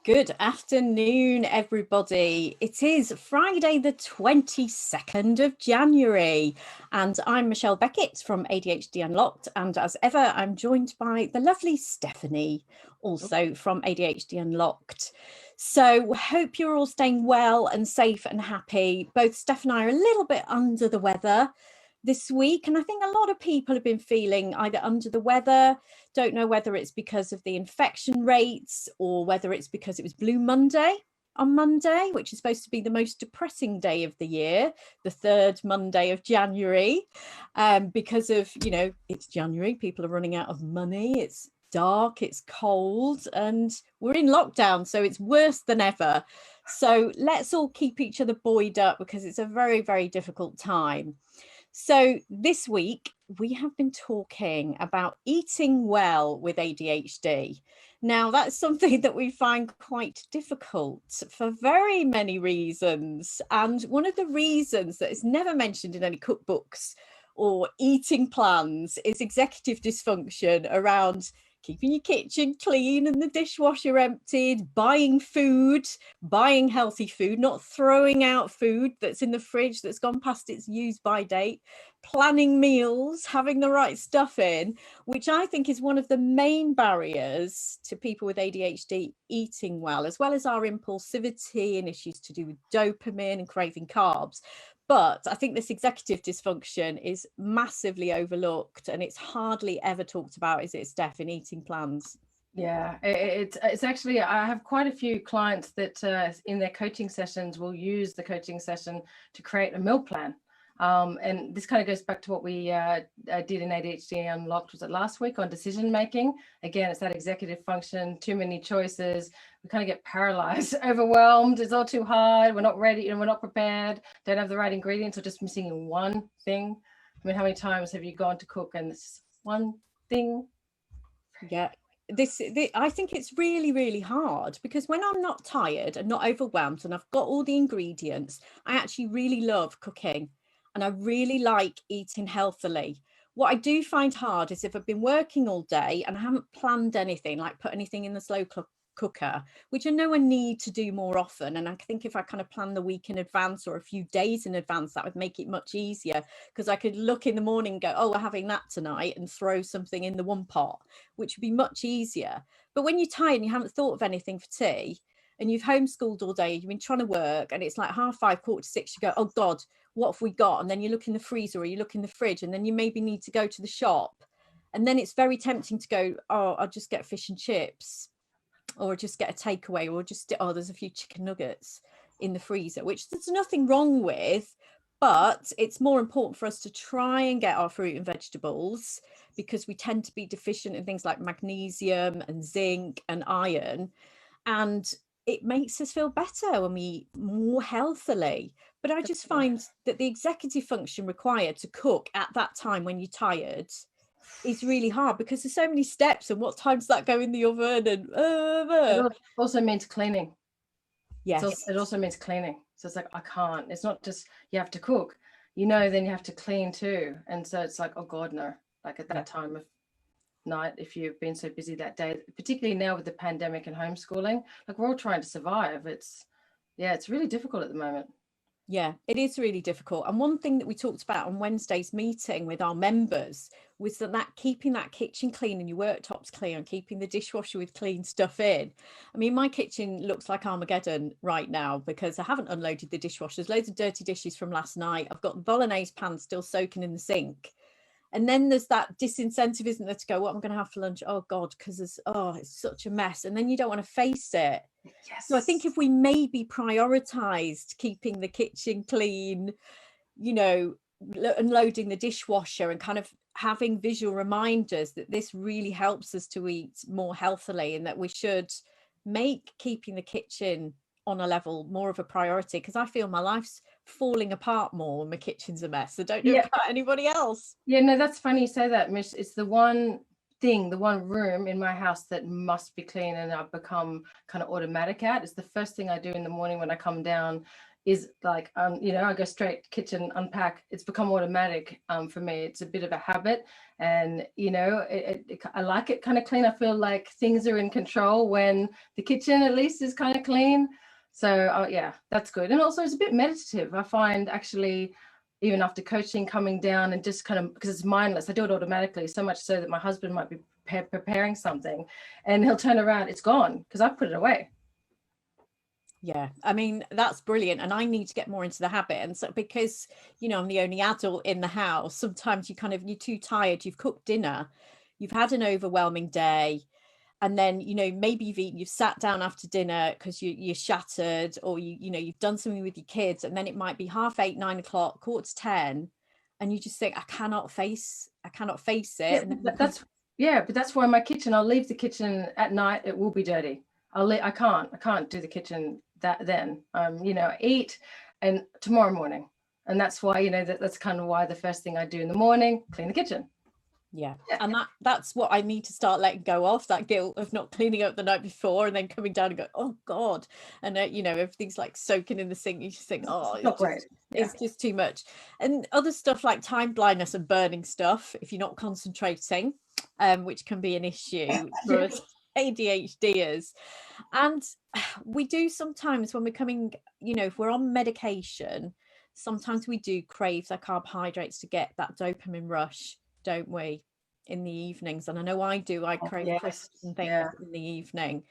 Good afternoon, everybody. It is Friday, the 22nd of January, and I'm Michelle Beckett from ADHD Unlocked. And as ever, I'm joined by the lovely Stephanie, also from ADHD Unlocked. So, hope you're all staying well and safe and happy. Both Steph and I are a little bit under the weather this week, and I think a lot of people have been feeling either under the weather. Don't know whether it's because of the infection rates or whether it's because it was Blue Monday on Monday, which is supposed to be the most depressing day of the year, the third Monday of January, because of, it's January, people are running out of money, it's dark, it's cold, and we're in lockdown, so it's worse than ever. So let's all keep each other buoyed up because it's a very, very difficult time. So this week, we have been talking about eating well with ADHD. Now, that's something that we find quite difficult for very many reasons. And one of the reasons that is never mentioned in any cookbooks or eating plans is executive dysfunction around keeping your kitchen clean and the dishwasher emptied, buying food, buying healthy food, not throwing out food that's in the fridge that's gone past its use by date, planning meals, having the right stuff in, which I think is one of the main barriers to people with ADHD eating well as our impulsivity and issues to do with dopamine and craving carbs. But I think this executive dysfunction is massively overlooked and it's hardly ever talked about, is it, Steph, in eating plans? Yeah, it's actually, I have quite a few clients that in their coaching sessions will use the coaching session to create a meal plan. And this kind of goes back to what we did in ADHD Unlocked, was it last week, on decision making. Again, it's that executive function, too many choices. We kind of get paralyzed, overwhelmed. It's all too hard. We're not ready and we're not prepared. Don't have the right ingredients, or just missing in one thing. I mean, how many times have you gone to cook and it's one thing? Yeah. I think it's really, really hard because when I'm not tired and not overwhelmed and I've got all the ingredients, I actually really love cooking and I really like eating healthily. What I do find hard is if I've been working all day and I haven't planned anything, like put anything in the slow cooker, which I know I need to do more often. And I think if I kind of plan the week in advance or a few days in advance, that would make it much easier, because I could look in the morning and go, oh, we're having that tonight, and throw something in the one pot, which would be much easier. But when you're tired and you haven't thought of anything for tea and you've homeschooled all day, you've been trying to work and it's like 5:30, 5:45, you go, oh God, what have we got? And then you look in the freezer or you look in the fridge, and then you maybe need to go to the shop. And then it's very tempting to go, oh, I'll just get fish and chips, or just get a takeaway, or just, oh, there's a few chicken nuggets in the freezer, which there's nothing wrong with, but it's more important for us to try and get our fruit and vegetables, because we tend to be deficient in things like magnesium and zinc and iron, and it makes us feel better when we eat more healthily. But I just find that the executive function required to cook at that time when you're tired is really hard, because there's so many steps, and what time does that go in the oven, and It also means cleaning. yes, it also means cleaning. So it's like, I can't, it's not just you have to cook, then you have to clean too. And so it's like, oh God, no. Like at that time of night, if you've been so busy that day, particularly now with the pandemic and homeschooling, like we're all trying to survive. It's really difficult at the moment. Yeah, it is really difficult. And one thing that we talked about on Wednesday's meeting with our members was that keeping that kitchen clean and your worktops clean, and keeping the dishwasher with clean stuff in. I mean, my kitchen looks like Armageddon right now because I haven't unloaded the dishwasher. There's loads of dirty dishes from last night. I've got the bolognese pan still soaking in the sink. And then there's that disincentive, isn't there, to go, what am I going to have for lunch? Oh God, because it's such a mess. And then you don't want to face it. Yes. So I think if we maybe prioritized keeping the kitchen clean, unloading the dishwasher, and kind of having visual reminders that this really helps us to eat more healthily, and that we should make keeping the kitchen on a level more of a priority, because I feel my life's falling apart more when my kitchen's a mess. I don't know about anybody else. Yeah, no, that's funny you say that, Mish. It's the one room in my house that must be clean, and I've become kind of automatic at. It's the first thing I do in the morning when I come down is like, I go straight kitchen, unpack. It's become automatic for me. It's a bit of a habit, and I like it kind of clean. I feel like things are in control when the kitchen at least is kind of clean. So yeah, that's good. And also it's a bit meditative. I find actually, even after coaching, coming down and just kind of, because it's mindless, I do it automatically, so much so that my husband might be preparing something and he'll turn around, it's gone because I put it away. Yeah, I mean, that's brilliant. And I need to get more into the habit. And so, because, I'm the only adult in the house, sometimes you're too tired, you've cooked dinner, you've had an overwhelming day. And then, maybe you've sat down after dinner because you're shattered, or you've done something with your kids. And then it might be 8:30, 9:00, 9:45. And you just think, I cannot face it. Yeah, And but that's why my kitchen, I'll leave the kitchen at night, it will be dirty. I can't do the kitchen then. Eat and tomorrow morning. And that's why, that's kind of why the first thing I do in the morning, clean the kitchen. Yeah. And that's what I need to start letting go of, that guilt of not cleaning up the night before and then coming down and go, oh God. And everything's like soaking in the sink. You just think, oh, it's not great. It's just too much. And other stuff like time blindness and burning stuff, if you're not concentrating, which can be an issue for us ADHDers. And we do sometimes, when we're coming, if we're on medication, sometimes we do crave the carbohydrates to get that dopamine rush, don't we, in the evenings? And I know I do. I crave crisps and things in the evening.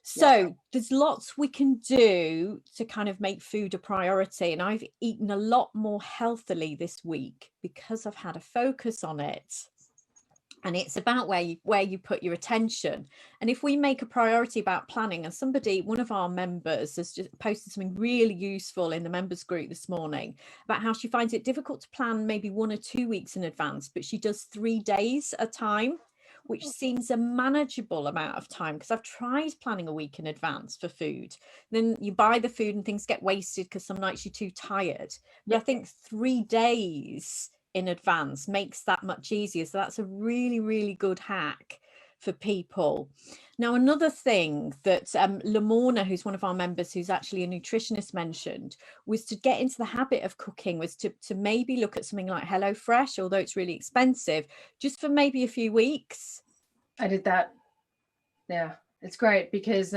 So there's lots we can do to kind of make food a priority. And I've eaten a lot more healthily this week because I've had a focus on it. And it's about where you put your attention. And if we make a priority about planning, and one of our members has just posted something really useful in the members group this morning about how she finds it difficult to plan maybe 1 or 2 weeks in advance, but she does 3 days at a time, which seems a manageable amount of time. Because I've tried planning a week in advance for food. Then you buy the food and things get wasted because some nights you're too tired. But I think 3 days in advance makes that much easier. So that's a really, really good hack for people. Now, another thing that Lamorna, who's one of our members, who's actually a nutritionist, mentioned was to get into the habit of cooking, was to maybe look at something like HelloFresh, although it's really expensive, just for maybe a few weeks. I did that. Yeah, it's great because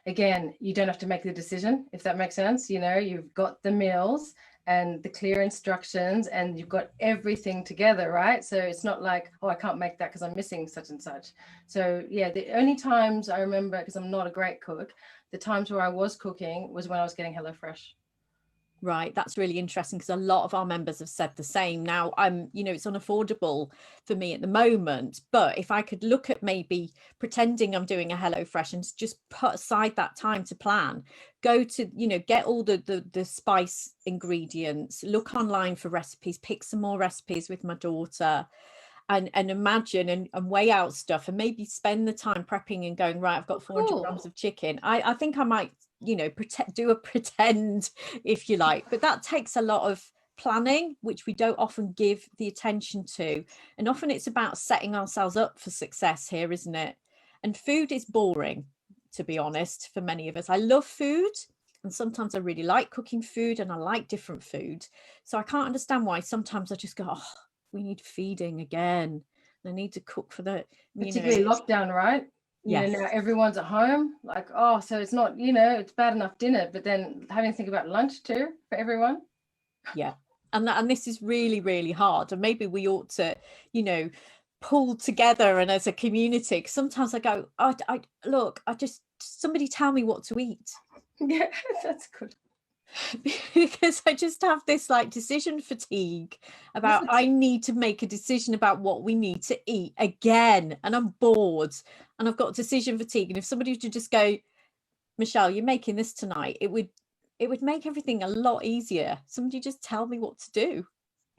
again, you don't have to make the decision, if that makes sense. You've got the meals and the clear instructions and you've got everything together, right? So it's not like, oh, I can't make that because I'm missing such and such. So yeah, the only times I remember, because I'm not a great cook, the times where I was cooking was when I was getting HelloFresh. Right, that's really interesting, because a lot of our members have said the same. Now, it's unaffordable for me at the moment, but if I could look at maybe pretending I'm doing a HelloFresh and just put aside that time to plan, go to, get all the spice ingredients, look online for recipes, pick some more recipes with my daughter, and imagine and weigh out stuff, and maybe spend the time prepping and going, right, I've got 400 grams of chicken. I think I might pretend, if you like, but that takes a lot of planning, which we don't often give the attention to. And often it's about setting ourselves up for success here, isn't it? And food is boring, to be honest, for many of us. I love food, and sometimes I really like cooking food, and I like different food. So I can't understand why sometimes I just go, oh, we need feeding again. I need to cook for the, particularly lockdown, right? Now everyone's at home, like, oh, so it's not, it's bad enough dinner, but then having to think about lunch too for everyone. Yeah. And this is really, really hard. And maybe we ought to, pull together and as a community, because sometimes I go, somebody tell me what to eat. Yeah, that's good. Because I just have this like decision fatigue about, I need to make a decision about what we need to eat again, and I'm bored and I've got decision fatigue. And if somebody were to just go, Michelle, you're making this tonight, it would make everything a lot easier. Somebody just tell me what to do.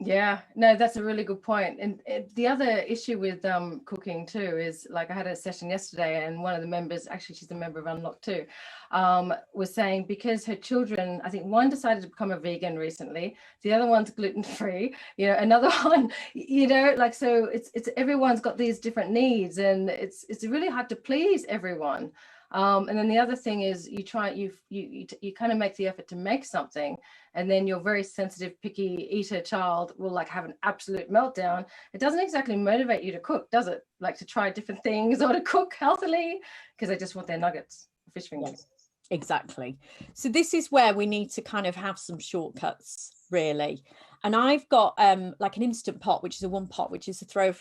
Yeah, no, that's a really good point. And the other issue with cooking too is, like, I had a session yesterday, and one of the members, actually she's a member of Unlock too, was saying, because her children, I think one decided to become a vegan recently, the other one's gluten-free, another one, like, so it's everyone's got these different needs, and it's really hard to please everyone. And then the other thing is you kind of make the effort to make something, and then your very sensitive, picky eater child will like have an absolute meltdown. It doesn't exactly motivate you to cook, does it? Like to try different things or to cook healthily, because they just want their nuggets, fish fingers. Yes, exactly. So this is where we need to kind of have some shortcuts, really. And I've got like an instant pot, which is a one pot, which is to throw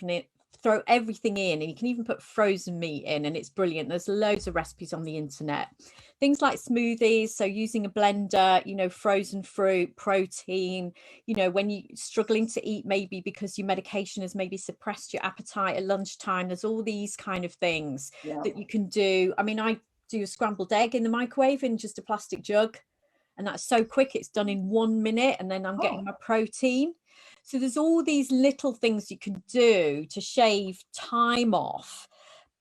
everything in, and you can even put frozen meat in, and it's brilliant. There's loads of recipes on the internet, things like smoothies, so using a blender, you know, frozen fruit, protein, you know, when you're struggling to eat, maybe because your medication has maybe suppressed your appetite at lunchtime, there's all these kind of things that you can do. I mean, I do a scrambled egg in the microwave in just a plastic jug, and that's so quick, it's done in 1 minute, and then I'm getting my protein. So there's all these little things you can do to shave time off.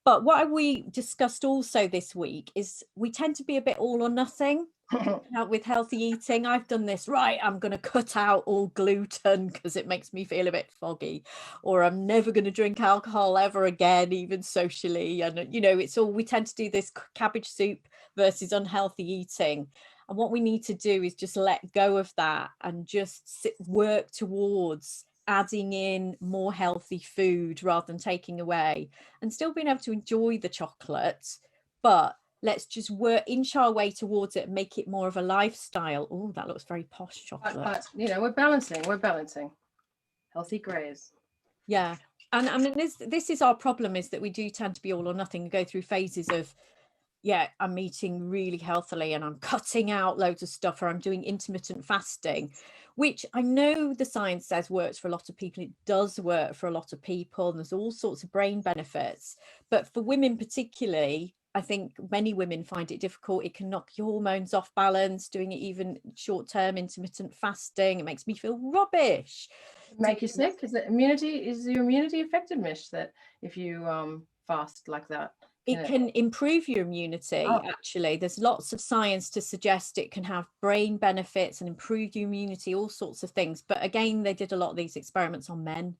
But what we discussed also this week is we tend to be a bit all or nothing with healthy eating. I've done this, right, I'm going to cut out all gluten because it makes me feel a bit foggy, or I'm never going to drink alcohol ever again, even socially. And, you know, it's all, we tend to do this cabbage soup versus unhealthy eating. And what we need to do is just let go of that and just work towards adding in more healthy food rather than taking away, and still being able to enjoy the chocolate, but let's just inch our way towards it and make it more of a lifestyle. Oh, that looks very posh, chocolate. But you know, we're balancing healthy grays. Yeah. And I mean, this is our problem, is that we do tend to be all or nothing, go through phases of, yeah, I'm eating really healthily and I'm cutting out loads of stuff, or I'm doing intermittent fasting, which I know the science says works for a lot of people. It does work for a lot of people, and there's all sorts of brain benefits. But for women particularly, I think many women find it difficult. It can knock your hormones off balance, doing it even short-term intermittent fasting. It makes me feel rubbish. Make you sick? Is your immunity affected, Mish, that if you fast like that? It can improve your immunity. Actually, there's lots of science to suggest it can have brain benefits and improve your immunity, all sorts of things. But again, they did a lot of these experiments on men.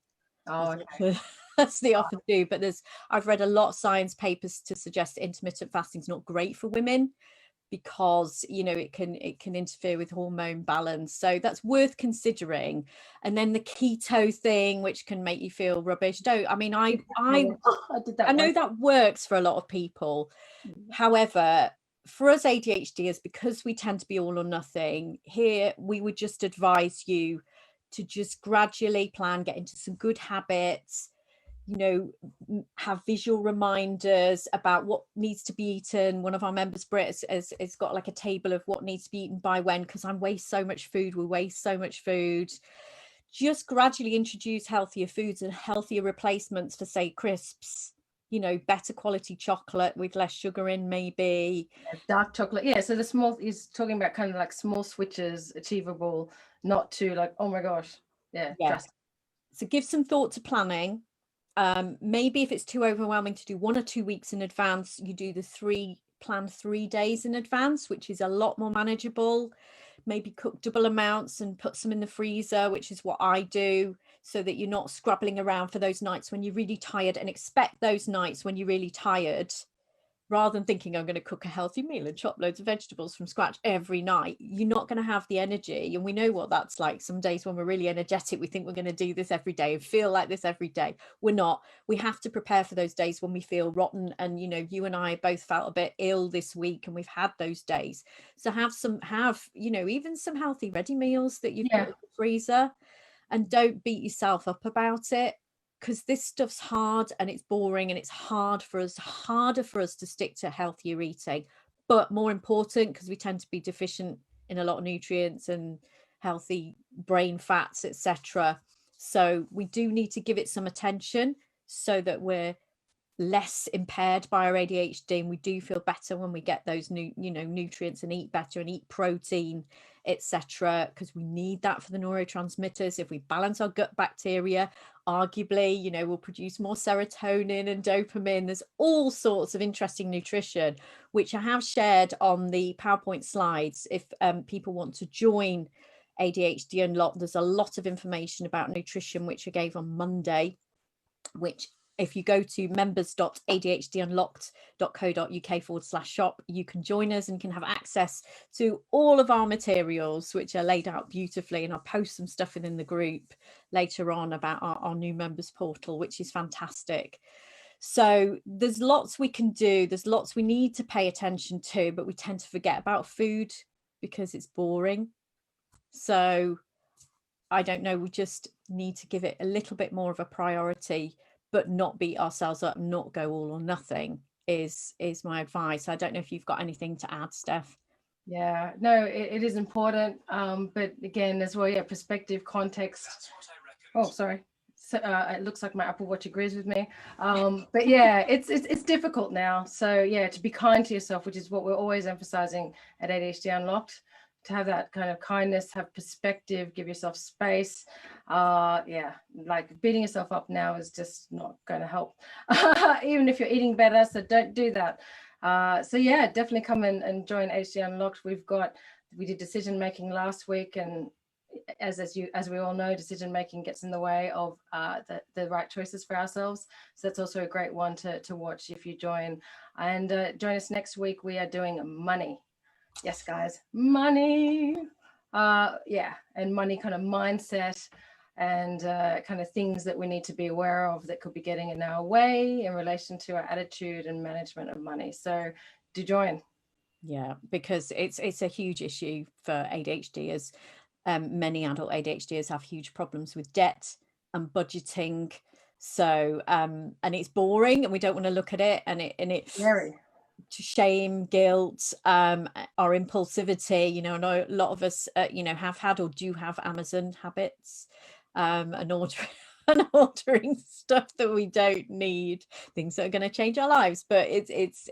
Okay. As they often do. But I've read a lot of science papers to suggest intermittent fasting is not great for women, because, you know, it can interfere with hormone balance. So that's worth considering. And then the keto thing, which can make you feel rubbish. I know that works for a lot of people. However, for us ADHDers, because we tend to be all or nothing, here we would just advise you to just gradually plan, get into some good habits, you know, have visual reminders about what needs to be eaten. One of our members, Britt, has got like a table of what needs to be eaten by when, because we waste so much food. Just gradually introduce healthier foods and healthier replacements for, say, crisps, you know, better quality chocolate with less sugar in, maybe. Dark chocolate. Yeah, so the small is talking about kind of like small switches, achievable, not too like, oh my gosh. Yeah. So give some thought to planning. Maybe if it's too overwhelming to do 1 or 2 weeks in advance, you do plan 3 days in advance, which is a lot more manageable. Maybe cook double amounts and put some in the freezer, which is what I do, so that you're not scrabbling around for those nights when you're really tired, and expect those nights when you're really tired, rather than thinking I'm going to cook a healthy meal and chop loads of vegetables from scratch every night. You're not going to have the energy. And we know what that's like. Some days when we're really energetic, we think we're going to do this every day and feel like this every day. We're not. We have to prepare for those days when we feel rotten. And, you know, you and I both felt a bit ill this week, and we've had those days. So have, you know, even some healthy ready meals that you put in the freezer, and don't beat yourself up about it, because this stuff's hard and it's boring, and it's harder for us to stick to healthier eating. But more important, because we tend to be deficient in a lot of nutrients and healthy brain fats, etc. So we do need to give it some attention, so that we're less impaired by our ADHD, and we do feel better when we get those nutrients, and eat better and eat protein, etc., because we need that for the neurotransmitters. If we balance our gut bacteria, arguably, you know, we'll produce more serotonin and dopamine. There's all sorts of interesting nutrition, which I have shared on the PowerPoint slides. If people want to join ADHD Unlocked, there's a lot of information about nutrition, which I gave on Monday, which if you go to members.adhdunlocked.co.uk/shop, you can join us and can have access to all of our materials, which are laid out beautifully. And I'll post some stuff within the group later on about our new members portal, which is fantastic. So there's lots we can do. There's lots we need to pay attention to, but we tend to forget about food because it's boring. So I don't know, we just need to give it a little bit more of a priority, but not beat ourselves up, not go all or nothing is my advice. I don't know if you've got anything to add, Steph. Yeah, no, it is important. But again, as well, yeah, perspective, context. Oh, sorry. So, it looks like my Apple Watch agrees with me. But yeah, it's difficult now. So yeah, to be kind to yourself, which is what we're always emphasizing at ADHD Unlocked, to have that kind of kindness, have perspective, give yourself space. Yeah, like beating yourself up now is just not going to help, even if you're eating better. So don't do that. So yeah, definitely come and join ADHD Unlocked. We did decision making last week, and as we all know, decision making gets in the way of the right choices for ourselves. So that's also a great one to watch if you join. And join us next week. We are doing money. Yes, guys, money. Yeah, and money kind of mindset and kind of things that we need to be aware of that could be getting in our way in relation to our attitude and management of money. So do join. Yeah, because it's a huge issue for ADHDers. Many adult ADHDers have huge problems with debt and budgeting. So and it's boring and we don't want to look at it, and it's Very. to shame, guilt, our impulsivity. You know, I know a lot of us you know, have had or do have Amazon habits, and ordering stuff that we don't need, things that are going to change our lives. But it's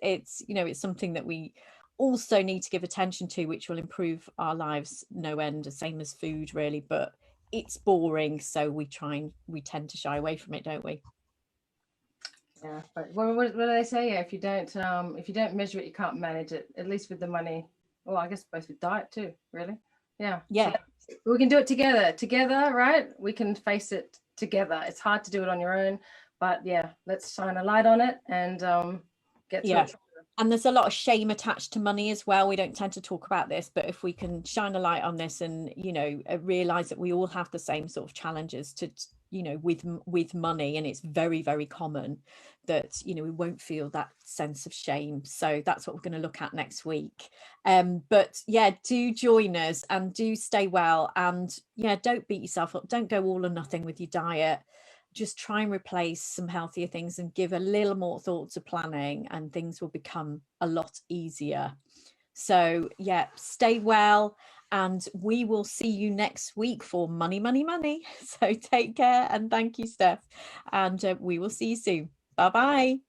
you know, it's something that we also need to give attention to, which will improve our lives no end, the same as food really. But it's boring, so we tend to shy away from it, don't we? Yeah, but what do they say? Yeah, if you don't measure it, you can't manage it. At least with the money. Well, I guess both with diet too. Really. Yeah. Yeah. So we can do it together. Together, right? We can face it together. It's hard to do it on your own, but yeah, let's shine a light on it and get through it. And there's a lot of shame attached to money as well. We don't tend to talk about this, but if we can shine a light on this and, you know, realize that we all have the same sort of challenges to, you know, with money, and it's very, very common, that, you know, we won't feel that sense of shame. So that's what we're going to look at next week. But yeah, do join us and do stay well, and yeah, don't beat yourself up. Don't go all or nothing with your diet. Just try and replace some healthier things and give a little more thought to planning, and things will become a lot easier. So yeah, stay well, and we will see you next week for money, money, money. So take care, and thank you, Steph, and we will see you soon. Bye bye.